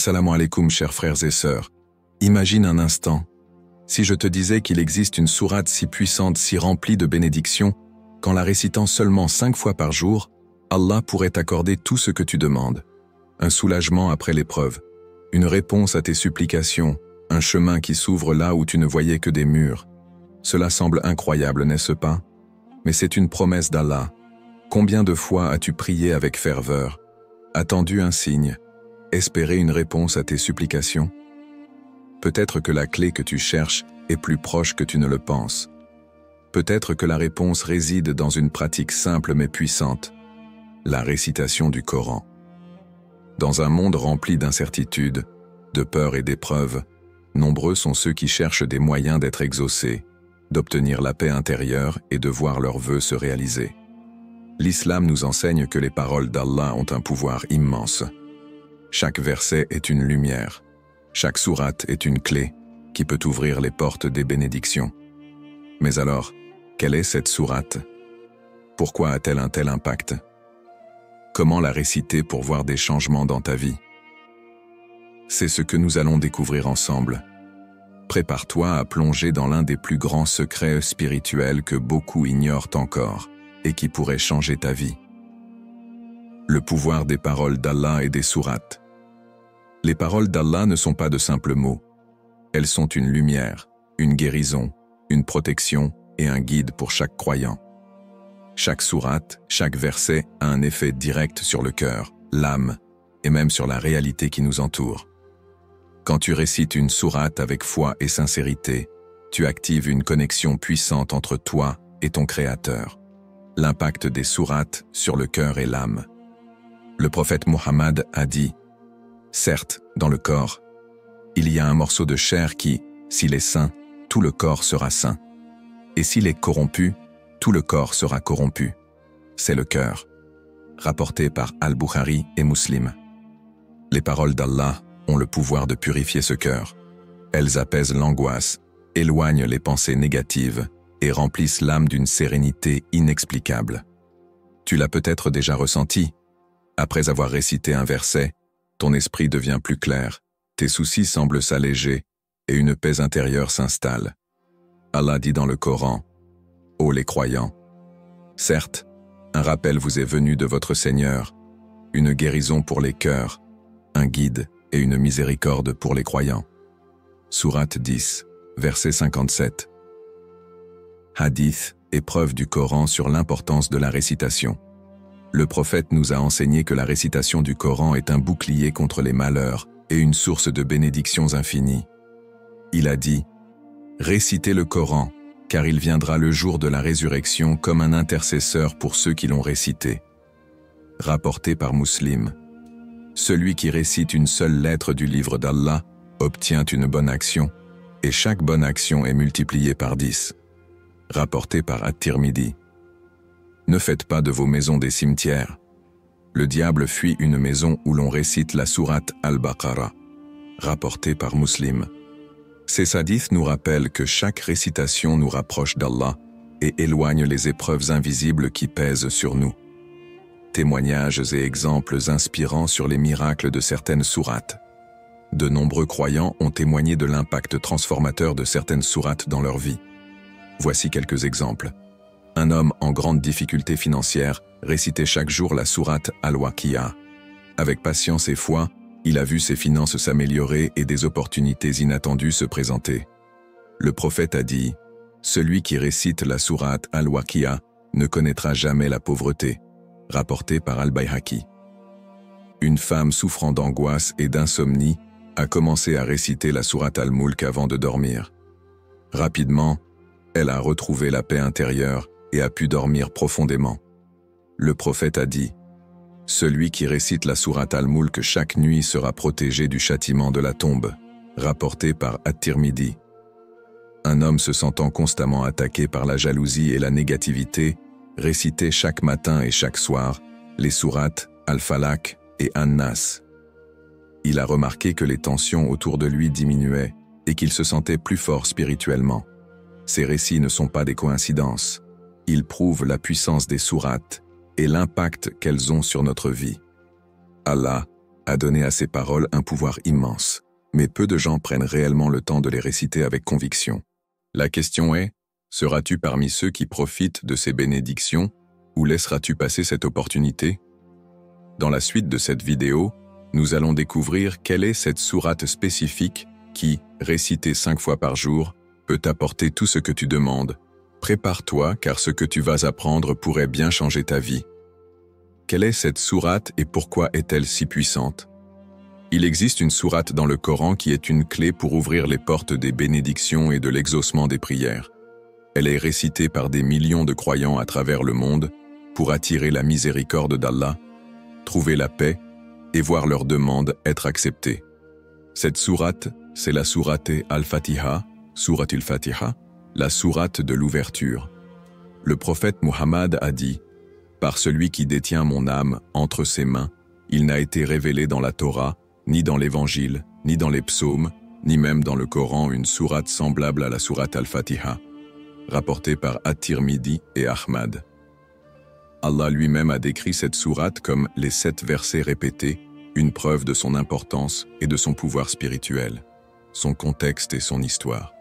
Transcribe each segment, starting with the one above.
Assalamu alaikum, chers frères et sœurs. Imagine un instant, si je te disais qu'il existe une sourate si puissante, si remplie de bénédictions, qu'en la récitant seulement 5 fois par jour, Allah pourrait t'accorder tout ce que tu demandes. Un soulagement après l'épreuve, une réponse à tes supplications, un chemin qui s'ouvre là où tu ne voyais que des murs. Cela semble incroyable, n'est-ce pas? Mais c'est une promesse d'Allah. Combien de fois as-tu prié avec ferveur, attendu un signe, espéré une réponse à tes supplications? Peut-être que la clé que tu cherches est plus proche que tu ne le penses. Peut-être que la réponse réside dans une pratique simple mais puissante, la récitation du Coran. Dans un monde rempli d'incertitudes, de peurs et d'épreuves, nombreux sont ceux qui cherchent des moyens d'être exaucés, d'obtenir la paix intérieure et de voir leurs vœux se réaliser. L'islam nous enseigne que les paroles d'Allah ont un pouvoir immense. Chaque verset est une lumière, chaque sourate est une clé qui peut ouvrir les portes des bénédictions. Mais alors, quelle est cette sourate? Pourquoi a-t-elle un tel impact? Comment la réciter pour voir des changements dans ta vie? C'est ce que nous allons découvrir ensemble. Prépare-toi à plonger dans l'un des plus grands secrets spirituels que beaucoup ignorent encore et qui pourrait changer ta vie. Le pouvoir des paroles d'Allah et des sourates. Les paroles d'Allah ne sont pas de simples mots. Elles sont une lumière, une guérison, une protection et un guide pour chaque croyant. Chaque sourate, chaque verset a un effet direct sur le cœur, l'âme et même sur la réalité qui nous entoure. Quand tu récites une sourate avec foi et sincérité, tu actives une connexion puissante entre toi et ton Créateur. L'impact des sourates sur le cœur et l'âme. Le prophète Muhammad a dit: « Certes, dans le corps, il y a un morceau de chair qui, s'il est sain, tout le corps sera sain. Et s'il est corrompu, tout le corps sera corrompu. C'est le cœur. » Rapporté par Al-Bukhari et Muslim. Les paroles d'Allah ont le pouvoir de purifier ce cœur. Elles apaisent l'angoisse, éloignent les pensées négatives et remplissent l'âme d'une sérénité inexplicable. Tu l'as peut-être déjà ressenti. Après avoir récité un verset, ton esprit devient plus clair, tes soucis semblent s'alléger et une paix intérieure s'installe. Allah dit dans le Coran: « Ô les croyants, certes, un rappel vous est venu de votre Seigneur, une guérison pour les cœurs, un guide et une miséricorde pour les croyants. » Sourate 10, verset 57. Hadith, épreuve du Coran sur l'importance de la récitation. Le prophète nous a enseigné que la récitation du Coran est un bouclier contre les malheurs et une source de bénédictions infinies. Il a dit: « Récitez le Coran, car il viendra le jour de la résurrection comme un intercesseur pour ceux qui l'ont récité. » Rapporté par Muslim. Celui qui récite une seule lettre du livre d'Allah obtient une bonne action, et chaque bonne action est multipliée par 10. Rapporté par At-Tirmidhi. Ne faites pas de vos maisons des cimetières. Le diable fuit une maison où l'on récite la sourate Al-Baqarah. Rapporté par Muslim. Ces hadiths nous rappellent que chaque récitation nous rapproche d'Allah et éloigne les épreuves invisibles qui pèsent sur nous. Témoignages et exemples inspirants sur les miracles de certaines sourates. De nombreux croyants ont témoigné de l'impact transformateur de certaines sourates dans leur vie. Voici quelques exemples. Un homme en grande difficulté financière récitait chaque jour la sourate Al-Waqi'a. Avec patience et foi, il a vu ses finances s'améliorer et des opportunités inattendues se présenter. Le prophète a dit: « Celui qui récite la sourate Al-Waqi'a ne connaîtra jamais la pauvreté. » Rapporté par Al-Bayhaqi. Une femme souffrant d'angoisse et d'insomnie a commencé à réciter la sourate Al-Mulk avant de dormir. Rapidement, elle a retrouvé la paix intérieure et a pu dormir profondément. Le prophète a dit: « Celui qui récite la sourate Al-Mulk chaque nuit sera protégé du châtiment de la tombe. » Rapporté par At-Tirmidhi. Un homme se sentant constamment attaqué par la jalousie et la négativité récitait chaque matin et chaque soir les sourates Al-Falaq et An-Nas. Il a remarqué que les tensions autour de lui diminuaient et qu'il se sentait plus fort spirituellement. Ces récits ne sont pas des coïncidences. Ils prouvent la puissance des sourates et l'impact qu'elles ont sur notre vie. Allah a donné à ces paroles un pouvoir immense, mais peu de gens prennent réellement le temps de les réciter avec conviction. La question est, seras-tu parmi ceux qui profitent de ces bénédictions ou laisseras-tu passer cette opportunité? Dans la suite de cette vidéo, nous allons découvrir quelle est cette sourate spécifique qui, récitée 5 fois par jour, peut t'apporter tout ce que tu demandes. Prépare-toi car ce que tu vas apprendre pourrait bien changer ta vie. Quelle est cette sourate et pourquoi est-elle si puissante? Il existe une sourate dans le Coran qui est une clé pour ouvrir les portes des bénédictions et de l'exaucement des prières. Elle est récitée par des millions de croyants à travers le monde pour attirer la miséricorde d'Allah, trouver la paix et voir leurs demandes être acceptées. Cette sourate, c'est la sourate Al-Fatiha, sourate al-Fatiha, la sourate de l'ouverture. Le prophète Muhammad a dit « Par celui qui détient mon âme entre ses mains, il n'a été révélé dans la Torah, ni dans l'Évangile, ni dans les psaumes, ni même dans le Coran une sourate semblable à la sourate Al-Fatiha, rapportée par At-Tirmidhi et Ahmad. Allah lui-même a décrit cette sourate comme les 7 versets répétés, une preuve de son importance et de son pouvoir spirituel, son contexte et son histoire.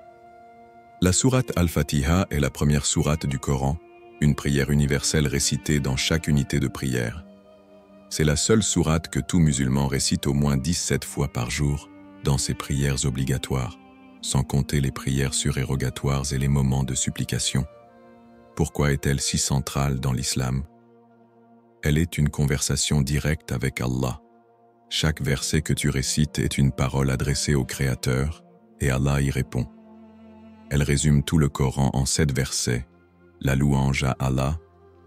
La sourate Al-Fatiha est la première sourate du Coran, une prière universelle récitée dans chaque unité de prière. C'est la seule sourate que tout musulman récite au moins 17 fois par jour dans ses prières obligatoires, sans compter les prières surérogatoires et les moments de supplication. Pourquoi est-elle si centrale dans l'islam? Elle est une conversation directe avec Allah. Chaque verset que tu récites est une parole adressée au Créateur, et Allah y répond. Elle résume tout le Coran en 7 versets, la louange à Allah,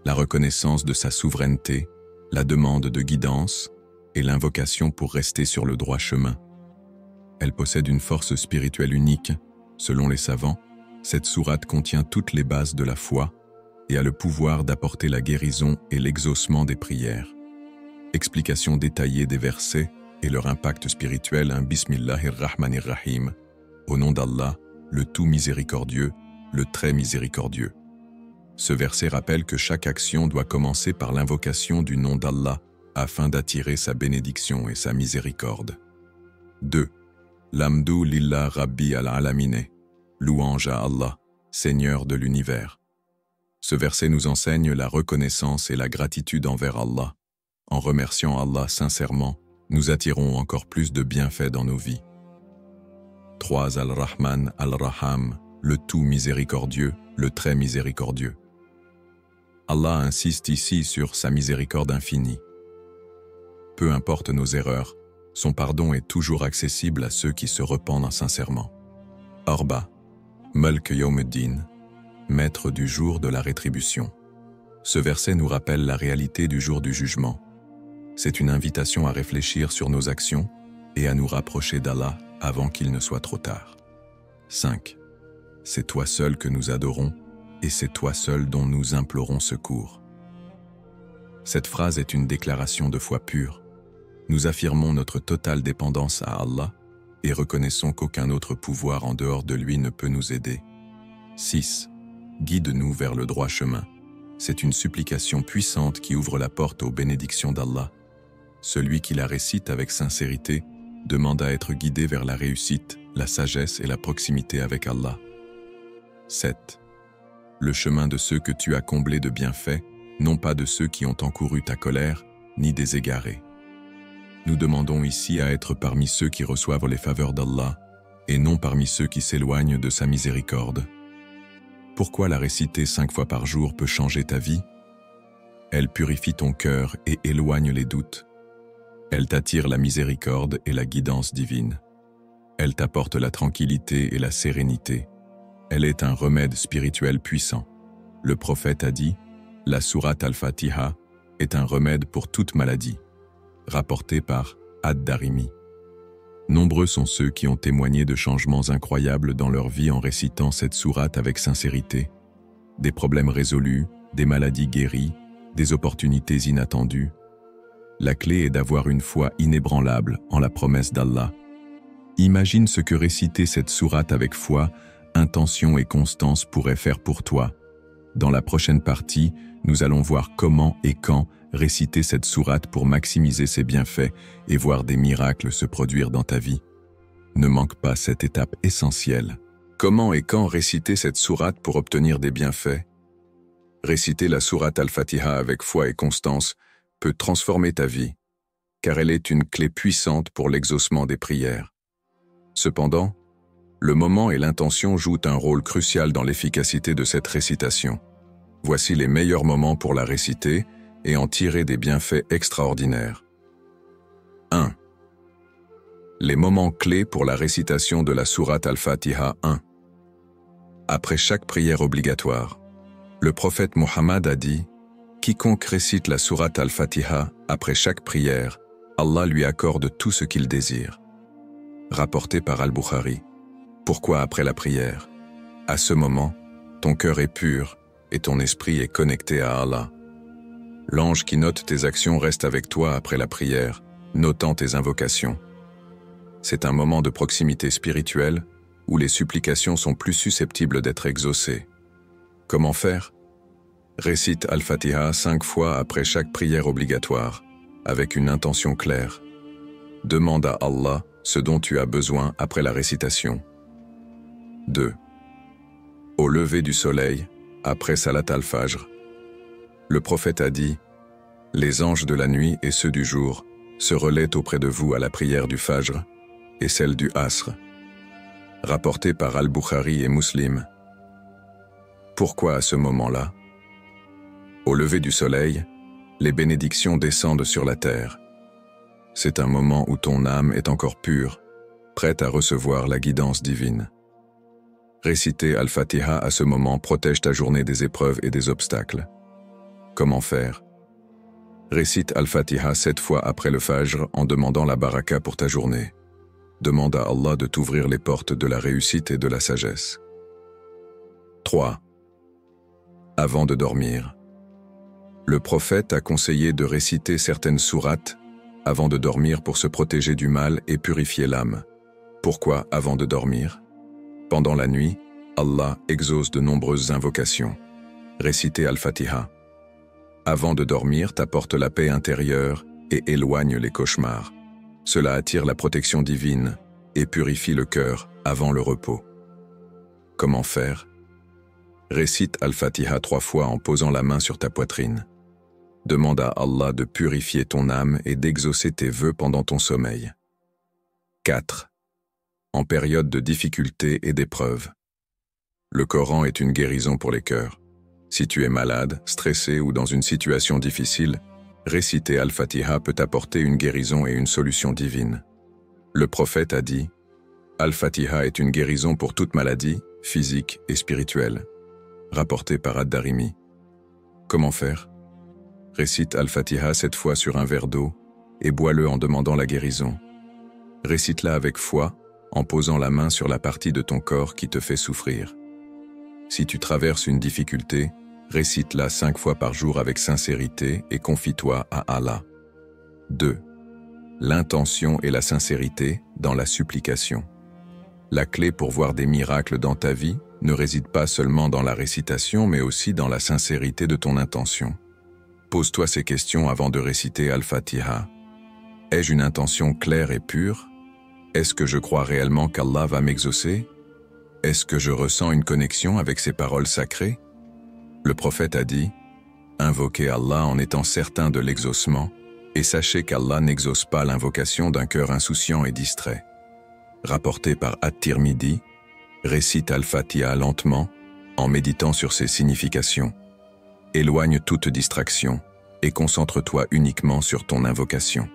la reconnaissance de sa souveraineté, la demande de guidance et l'invocation pour rester sur le droit chemin. Elle possède une force spirituelle unique. Selon les savants, cette sourate contient toutes les bases de la foi et a le pouvoir d'apporter la guérison et l'exaucement des prières. Explication détaillée des versets et leur impact spirituel, un Bismillahir-Rahmanir-Rahim, au nom d'Allah, le tout miséricordieux, le très miséricordieux. Ce verset rappelle que chaque action doit commencer par l'invocation du nom d'Allah afin d'attirer sa bénédiction et sa miséricorde. 2. L'Hamdou lillah Rabbi al-Alamine, louange à Allah, Seigneur de l'univers. Ce verset nous enseigne la reconnaissance et la gratitude envers Allah. En remerciant Allah sincèrement, nous attirons encore plus de bienfaits dans nos vies. 3. Al-Rahman al-Raham, le tout miséricordieux, le très miséricordieux. Allah insiste ici sur sa miséricorde infinie. Peu importe nos erreurs, son pardon est toujours accessible à ceux qui se repentent sincèrement. Arba, Mulk Yawmuddin, maître du jour de la rétribution. Ce verset nous rappelle la réalité du jour du jugement. C'est une invitation à réfléchir sur nos actions et à nous rapprocher d'Allah avant qu'il ne soit trop tard. 5. C'est toi seul que nous adorons, et c'est toi seul dont nous implorons secours. Cette phrase est une déclaration de foi pure. Nous affirmons notre totale dépendance à Allah et reconnaissons qu'aucun autre pouvoir en dehors de lui ne peut nous aider. 6. Guide-nous vers le droit chemin. C'est une supplication puissante qui ouvre la porte aux bénédictions d'Allah. Celui qui la récite avec sincérité demande à être guidé vers la réussite, la sagesse et la proximité avec Allah. 7. Le chemin de ceux que tu as comblés de bienfaits, non pas de ceux qui ont encouru ta colère, ni des égarés. Nous demandons ici à être parmi ceux qui reçoivent les faveurs d'Allah, et non parmi ceux qui s'éloignent de sa miséricorde. Pourquoi la réciter 5 fois par jour peut changer ta vie? Elle purifie ton cœur et éloigne les doutes. Elle t'attire la miséricorde et la guidance divine. Elle t'apporte la tranquillité et la sérénité. Elle est un remède spirituel puissant. Le prophète a dit, la sourate Al-Fatiha est un remède pour toute maladie, rapporté par Ad-Darimi. Nombreux sont ceux qui ont témoigné de changements incroyables dans leur vie en récitant cette sourate avec sincérité. Des problèmes résolus, des maladies guéries, des opportunités inattendues. La clé est d'avoir une foi inébranlable en la promesse d'Allah. Imagine ce que réciter cette sourate avec foi, intention et constance pourraient faire pour toi. Dans la prochaine partie, nous allons voir comment et quand réciter cette sourate pour maximiser ses bienfaits et voir des miracles se produire dans ta vie. Ne manque pas cette étape essentielle. Comment et quand réciter cette sourate pour obtenir des bienfaits? Réciter la sourate Al-Fatiha avec foi et constance peut transformer ta vie, car elle est une clé puissante pour l'exaucement des prières. Cependant, le moment et l'intention jouent un rôle crucial dans l'efficacité de cette récitation. Voici les meilleurs moments pour la réciter et en tirer des bienfaits extraordinaires. 1. Les moments clés pour la récitation de la sourate Al-Fatiha. 1. Après chaque prière obligatoire, le prophète Muhammad a dit « Quiconque récite la sourate Al-Fatiha après chaque prière, Allah lui accorde tout ce qu'il désire. » Rapporté par Al-Bukhari. Pourquoi après la prière? À ce moment, ton cœur est pur et ton esprit est connecté à Allah. L'ange qui note tes actions reste avec toi après la prière, notant tes invocations. C'est un moment de proximité spirituelle où les supplications sont plus susceptibles d'être exaucées. Comment faire? Récite Al-Fatiha 5 fois après chaque prière obligatoire, avec une intention claire. Demande à Allah ce dont tu as besoin après la récitation. 2. Au lever du soleil, après Salat al-Fajr, le prophète a dit « Les anges de la nuit et ceux du jour se relaient auprès de vous à la prière du Fajr et celle du Asr. » Rapporté par Al-Bukhari et Muslim. Pourquoi à ce moment-là? Au lever du soleil, les bénédictions descendent sur la terre. C'est un moment où ton âme est encore pure, prête à recevoir la guidance divine. Réciter Al-Fatiha à ce moment protège ta journée des épreuves et des obstacles. Comment faire? Récite Al-Fatiha 7 fois après le Fajr en demandant la baraka pour ta journée. Demande à Allah de t'ouvrir les portes de la réussite et de la sagesse. 3. Avant de dormir. Le prophète a conseillé de réciter certaines sourates avant de dormir pour se protéger du mal et purifier l'âme. Pourquoi avant de dormir? Pendant la nuit, Allah exauce de nombreuses invocations. Réciter Al-Fatiha. Avant de dormir t'apporte la paix intérieure et éloigne les cauchemars. Cela attire la protection divine et purifie le cœur avant le repos. Comment faire? Récite Al-Fatiha 3 fois en posant la main sur ta poitrine. Demande à Allah de purifier ton âme et d'exaucer tes vœux pendant ton sommeil. 4. En période de difficulté et d'épreuve. Le Coran est une guérison pour les cœurs. Si tu es malade, stressé ou dans une situation difficile, réciter Al-Fatiha peut apporter une guérison et une solution divine. Le prophète a dit « Al-Fatiha est une guérison pour toute maladie, physique et spirituelle. » Rapporté par Ad-Darimi. Comment faire? Récite Al-Fatiha 7 fois sur un verre d'eau et bois-le en demandant la guérison. Récite-la avec foi, en posant la main sur la partie de ton corps qui te fait souffrir. Si tu traverses une difficulté, récite-la 5 fois par jour avec sincérité et confie-toi à Allah. 2. L'intention et la sincérité dans la supplication. La clé pour voir des miracles dans ta vie ne réside pas seulement dans la récitation, mais aussi dans la sincérité de ton intention. Pose-toi ces questions avant de réciter Al-Fatiha. Ai-je une intention claire et pure? Est-ce que je crois réellement qu'Allah va m'exaucer? Est-ce que je ressens une connexion avec ses paroles sacrées? Le prophète a dit « Invoquez Allah en étant certain de l'exaucement, et sachez qu'Allah n'exauce pas l'invocation d'un cœur insouciant et distrait. » Rapporté par At-Tirmidhi, récite Al-Fatiha lentement, en méditant sur ses significations. Éloigne toute distraction et concentre-toi uniquement sur ton invocation.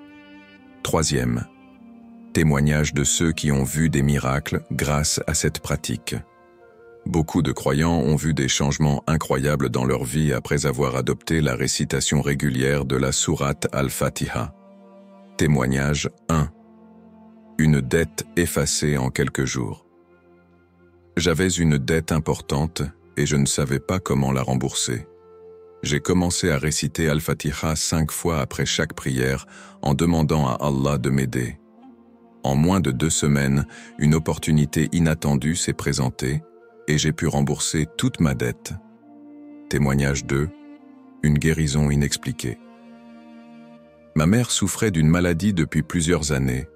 3. Témoignage de ceux qui ont vu des miracles grâce à cette pratique. Beaucoup de croyants ont vu des changements incroyables dans leur vie après avoir adopté la récitation régulière de la sourate Al-Fatiha. Témoignage 1. Une dette effacée en quelques jours. J'avais une dette importante et je ne savais pas comment la rembourser. J'ai commencé à réciter Al-Fatiha 5 fois après chaque prière en demandant à Allah de m'aider. En moins de 2 semaines, une opportunité inattendue s'est présentée et j'ai pu rembourser toute ma dette. Témoignage 2. Une guérison inexpliquée. Ma mère souffrait d'une maladie depuis plusieurs années.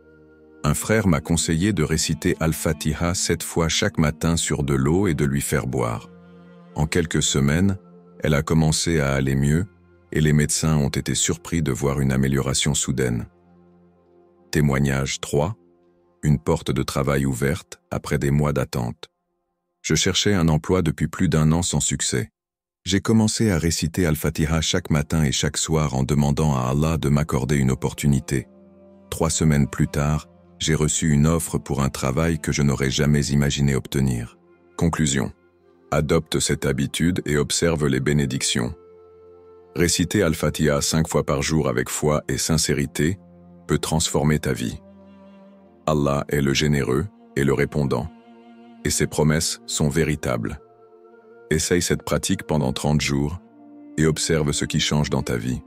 Un frère m'a conseillé de réciter Al-Fatiha 7 fois chaque matin sur de l'eau et de lui faire boire. En quelques semaines, elle a commencé à aller mieux et les médecins ont été surpris de voir une amélioration soudaine. Témoignage 3. Une porte de travail ouverte après des mois d'attente. Je cherchais un emploi depuis plus d'1 an sans succès. J'ai commencé à réciter Al-Fatiha chaque matin et chaque soir en demandant à Allah de m'accorder une opportunité. 3 semaines plus tard, j'ai reçu une offre pour un travail que je n'aurais jamais imaginé obtenir. Conclusion. Adopte cette habitude et observe les bénédictions. Réciter Al-Fatiha 5 fois par jour avec foi et sincérité peut transformer ta vie. Allah est le généreux et le répondant, et ses promesses sont véritables. Essaye cette pratique pendant 30 jours et observe ce qui change dans ta vie.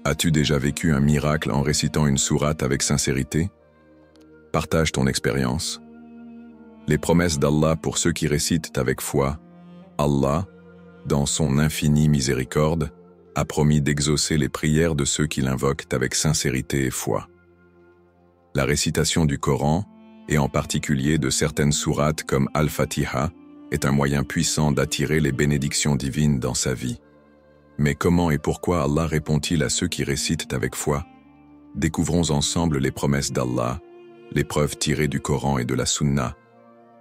As-tu déjà vécu un miracle en récitant une sourate avec sincérité? Partage ton expérience. Les promesses d'Allah pour ceux qui récitent avec foi. Allah, dans son infinie miséricorde, a promis d'exaucer les prières de ceux qui l'invoquent avec sincérité et foi. La récitation du Coran, et en particulier de certaines sourates comme Al-Fatiha, est un moyen puissant d'attirer les bénédictions divines dans sa vie. Mais comment et pourquoi Allah répond-il à ceux qui récitent avec foi? Découvrons ensemble les promesses d'Allah, les preuves tirées du Coran et de la Sunna,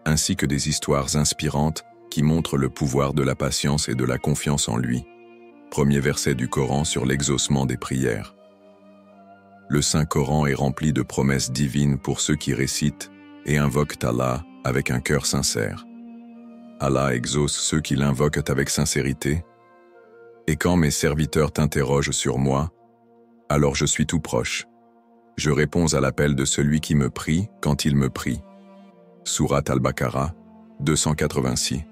ainsi que des histoires inspirantes qui montrent le pouvoir de la patience et de la confiance en lui. Premier verset du Coran sur l'exaucement des prières. Le Saint-Coran est rempli de promesses divines pour ceux qui récitent et invoquent Allah avec un cœur sincère. Allah exauce ceux qui l'invoquent avec sincérité. Et quand mes serviteurs t'interrogent sur moi, alors je suis tout proche. Je réponds à l'appel de celui qui me prie quand il me prie. Sourate Al-Baqarah, 286.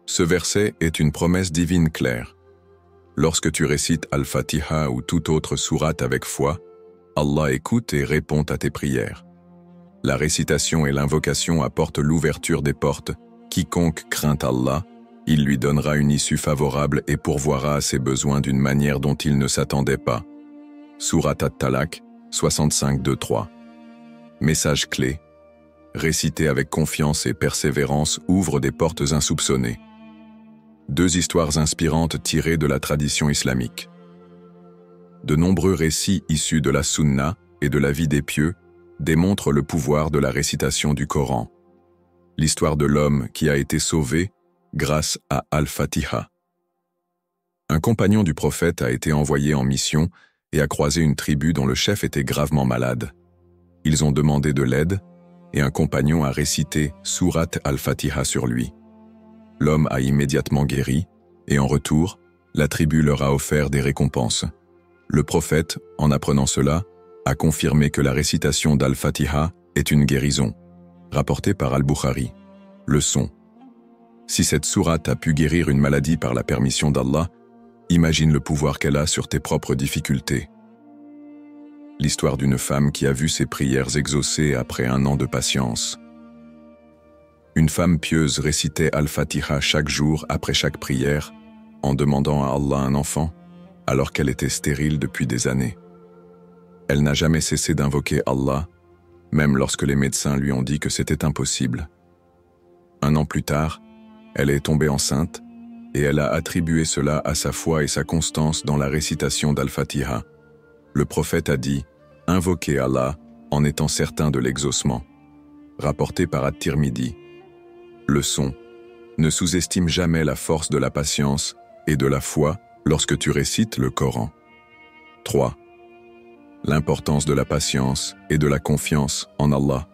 Ce verset est une promesse divine claire. Lorsque tu récites Al-Fatiha ou toute autre sourate avec foi, Allah écoute et répond à tes prières. La récitation et l'invocation apportent l'ouverture des portes. Quiconque craint Allah, il lui donnera une issue favorable et pourvoira à ses besoins d'une manière dont il ne s'attendait pas. Sourate At-Talaq, 65-2-3. Message clé. Réciter avec confiance et persévérance ouvre des portes insoupçonnées. 2 histoires inspirantes tirées de la tradition islamique. De nombreux récits issus de la Sunna et de la vie des pieux démontrent le pouvoir de la récitation du Coran. L'histoire de l'homme qui a été sauvé grâce à Al-Fatiha. Un compagnon du prophète a été envoyé en mission et a croisé une tribu dont le chef était gravement malade. Ils ont demandé de l'aide et un compagnon a récité Sourate Al-Fatiha sur lui. L'homme a immédiatement guéri et en retour, la tribu leur a offert des récompenses. Le prophète, en apprenant cela, a confirmé que la récitation d'Al-Fatiha est une guérison. Rapporté par Al-Bukhari. Leçon. Si cette sourate a pu guérir une maladie par la permission d'Allah, imagine le pouvoir qu'elle a sur tes propres difficultés. L'histoire d'une femme qui a vu ses prières exaucées après 1 an de patience. Une femme pieuse récitait Al-Fatiha chaque jour après chaque prière, en demandant à Allah un enfant, alors qu'elle était stérile depuis des années. Elle n'a jamais cessé d'invoquer Allah, même lorsque les médecins lui ont dit que c'était impossible. 1 an plus tard, elle est tombée enceinte et elle a attribué cela à sa foi et sa constance dans la récitation d'Al-Fatiha. Le prophète a dit « Invoquez Allah en étant certain de l'exaucement ». Rapporté par At-Tirmidhi. Leçon. Ne sous-estime jamais la force de la patience et de la foi lorsque tu récites le Coran. 3. L'importance de la patience et de la confiance en Allah.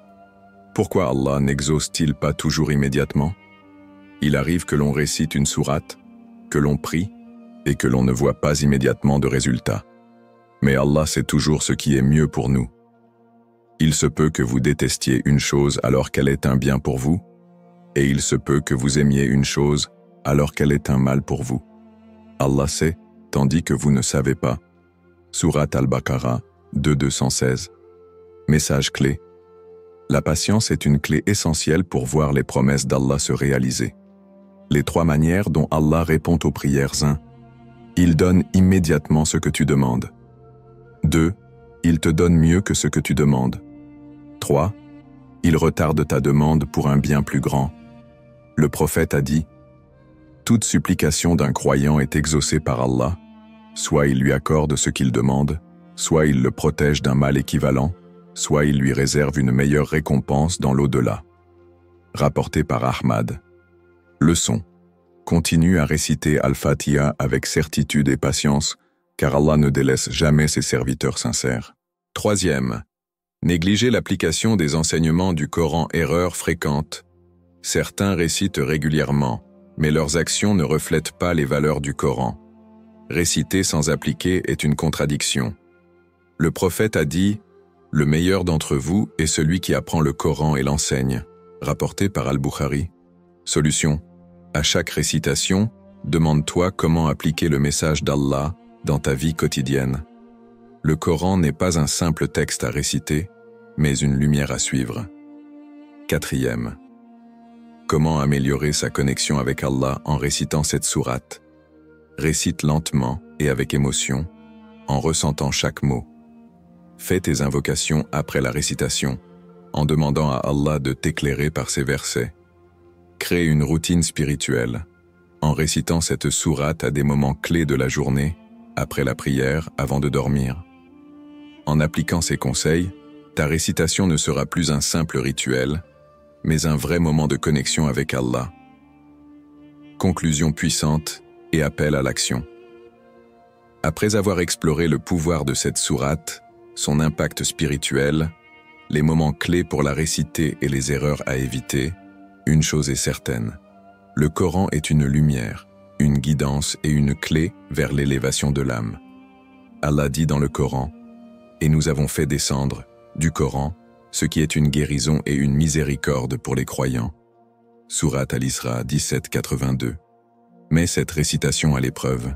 Pourquoi Allah n'exauce-t-il pas toujours immédiatement? Il arrive que l'on récite une sourate, que l'on prie, et que l'on ne voit pas immédiatement de résultat. Mais Allah sait toujours ce qui est mieux pour nous. Il se peut que vous détestiez une chose alors qu'elle est un bien pour vous, et il se peut que vous aimiez une chose alors qu'elle est un mal pour vous. Allah sait, tandis que vous ne savez pas. Sourate Al-Baqarah, 216. Message clé. La patience est une clé essentielle pour voir les promesses d'Allah se réaliser. Les 3 manières dont Allah répond aux prières 1. Il donne immédiatement ce que tu demandes. 2. Il te donne mieux que ce que tu demandes. 3. Il retarde ta demande pour un bien plus grand. Le prophète a dit, « Toute supplication d'un croyant est exaucée par Allah, soit il lui accorde ce qu'il demande, soit il le protège d'un mal équivalent, soit il lui réserve une meilleure récompense dans l'au-delà. » Rapporté par Ahmad. Leçon. Continue à réciter Al-Fatiha avec certitude et patience, car Allah ne délaisse jamais ses serviteurs sincères. 3. Négliger l'application des enseignements du Coran. Erreur fréquente. Certains récitent régulièrement, mais leurs actions ne reflètent pas les valeurs du Coran. Réciter sans appliquer est une contradiction. Le prophète a dit « Le meilleur d'entre vous est celui qui apprend le Coran et l'enseigne », rapporté par Al-Bukhari. Solution. À chaque récitation, demande-toi comment appliquer le message d'Allah dans ta vie quotidienne. Le Coran n'est pas un simple texte à réciter, mais une lumière à suivre. 4. Comment améliorer sa connexion avec Allah en récitant cette sourate? Récite lentement et avec émotion, en ressentant chaque mot. Fais tes invocations après la récitation, en demandant à Allah de t'éclairer par ces versets. Crée une routine spirituelle, en récitant cette sourate à des moments clés de la journée, après la prière, avant de dormir. En appliquant ces conseils, ta récitation ne sera plus un simple rituel, mais un vrai moment de connexion avec Allah. Conclusion puissante et appel à l'action. Après avoir exploré le pouvoir de cette sourate, son impact spirituel, les moments clés pour la réciter et les erreurs à éviter, une chose est certaine. Le Coran est une lumière, une guidance et une clé vers l'élévation de l'âme. Allah dit dans le Coran, « Et nous avons fait descendre, du Coran, ce qui est une guérison et une miséricorde pour les croyants. » Sourate Al-Isra 17-82. Mets cette récitation à l'épreuve.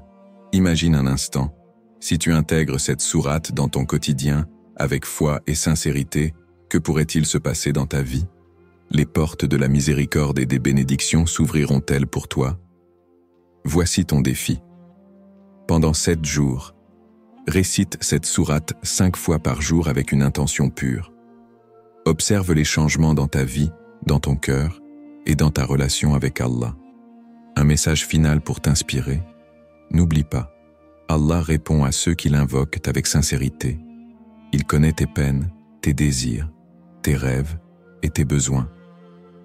Imagine un instant, si tu intègres cette sourate dans ton quotidien, avec foi et sincérité, que pourrait-il se passer dans ta vie? Les portes de la miséricorde et des bénédictions s'ouvriront-elles pour toi? Voici ton défi. Pendant 7 jours, récite cette sourate 5 fois par jour avec une intention pure. Observe les changements dans ta vie, dans ton cœur et dans ta relation avec Allah. Un message final pour t'inspirer. N'oublie pas, Allah répond à ceux qui l'invoquent avec sincérité. Il connaît tes peines, tes désirs, tes rêves et tes besoins.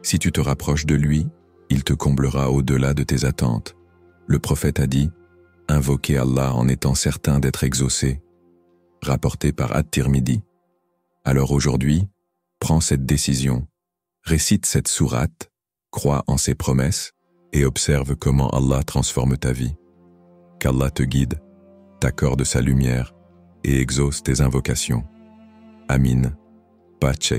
Si tu te rapproches de lui, il te comblera au-delà de tes attentes. Le prophète a dit, « Invoquez Allah en étant certain d'être exaucé », rapporté par At-Tirmidhi. Alors aujourd'hui, prends cette décision, récite cette sourate, crois en ses promesses et observe comment Allah transforme ta vie. Qu'Allah te guide, t'accorde sa lumière et exauce tes invocations. Amin. Pace.